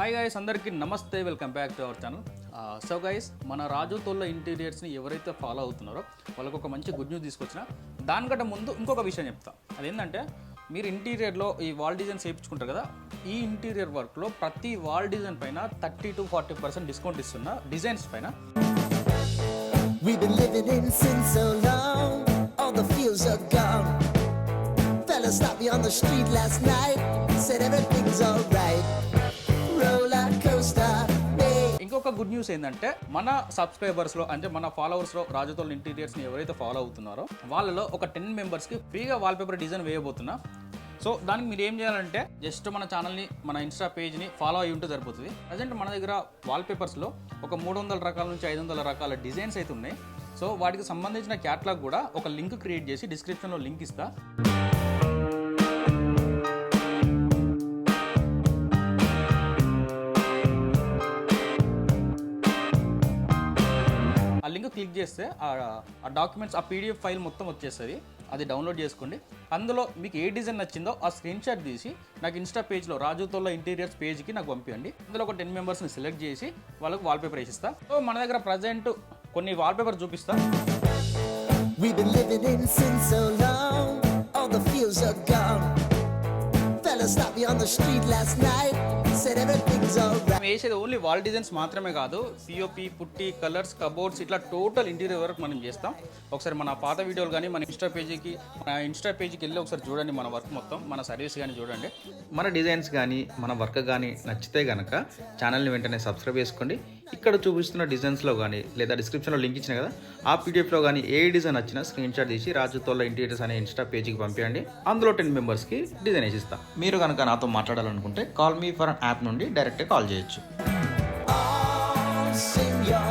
Hi guys, అందరికీ నమస్తే. Welcome back to our channel. So guys, మన రాజు తోళ్ళ ఇంటీరియర్స్ని ఎవరైతే ఫాలో అవుతున్నారో వాళ్ళకు ఒక మంచి గుడ్ న్యూస్ తీసుకొచ్చిన. దానికంటే ముందు ఇంకొక విషయం చెప్తా. అదేంటంటే, మీరు ఇంటీరియర్లో ఈ వాల్ డిజైన్స్ వేయించుకుంటారు కదా, ఈ ఇంటీరియర్ వర్క్లో ప్రతి వాల్ డిజైన్ పైన 30 to 40% డిస్కౌంట్ ఇస్తున్న డిజైన్స్ పైన. We've been living in sin so long, all the feels are gone. Fella stopped me on the street last night, said everything's alright. Roller coaster, ఇంకొక good news ఏంటంటే, మన సబ్స్క్రైబర్స్లో అంటే మన ఫాలోవర్స్లో రాజుతోళ్ళ ఇంటీరియర్స్ని ఎవరైతే follow అవుతున్నారో వాళ్ళలో ఒక 10 మెంబర్స్కి ఫ్రీగా వాల్పేపర్ డిజైన్ వేయబోతున్నా. సో దానికి మీరు ఏం చేయాలంటే, జస్ట్ మన ఛానల్ని, మన ఇన్స్టా పేజ్ని ఫాలో అయ్యి ఉంటే సరిపోతుంది. ప్రజెంట్ మన దగ్గర వాల్పేపర్స్లో ఒక 300 రకాల నుంచి 500 రకాల డిజైన్స్ అయితే ఉన్నాయి. సో వాటికి సంబంధించిన క్యాటలాగ్ కూడా ఒక లింక్ క్రియేట్ చేసి డిస్క్రిప్షన్లో లింక్ ఇస్తా. ఆ లింక్ క్లిక్ చేస్తే ఆ డాక్యుమెంట్స్, ఆ పీడిఎఫ్ ఫైల్ మొత్తం వచ్చేస్తుంది. అది డౌన్లోడ్ చేసుకోండి. అందులో మీకు ఏ డిజైన్ నచ్చిందో ఆ స్క్రీన్ షాట్ తీసి నాకు ఇన్స్టా పేజ్లో రాజుతోళ్ళ ఇంటీరియర్స్ పేజ్కి నాకు పంపించండి. అందులో ఒక 10 మెంబర్స్ని సెలెక్ట్ చేసి వాళ్ళకి వాల్పేపర్ వేసిస్తా. సో మన దగ్గర ప్రజెంట్ కొన్ని వాల్పేపర్ చూపిస్తా. we've been living in sin so long, all the feels are gone. Fella stopped me on the street last night, said everything's alright. వేసేది ఓన్లీ వాల్ డిజైన్స్ మాత్రమే కాదు, POP, పుట్టి, colours, cupboards, ఇట్లా total interior work మనం చేస్తాం. ఒకసారి మన పాత వీడియోలు కానీ మన ఇన్స్టా పేజీకి వెళ్ళి ఒకసారి చూడండి. మన వర్క్ మొత్తం, మన సర్వీస్ కానీ చూడండి. మన డిజైన్స్ కానీ మన వర్క్ కానీ నచ్చితే కనుక ఛానల్ని వెంటనే సబ్స్క్రైబ్ చేసుకోండి. ఇక్కడ చూపిస్తున్న డిజైన్స్లో కానీ లేదా డిస్క్రిప్షన్లో లింక్ ఇచ్చిన కదా, ఆ పీడిఎఫ్లో కానీ ఏ డిజైన్ వచ్చినా స్క్రీన్ షాట్ తీసి రాజుతోళ్ళ ఇంటీరియర్స్ అనే ఇన్స్టా పేజీకి పంపించండి. అందులో 10 మెంబర్స్కి డిజైన్ వేసిస్తా. మీరు కనుక నాతో మాట్లాడాలనుకుంటే కాల్ మీ ఫర్ యాప్ నుండి డైరెక్ట్గా కాల్ చేయొచ్చు. All sing your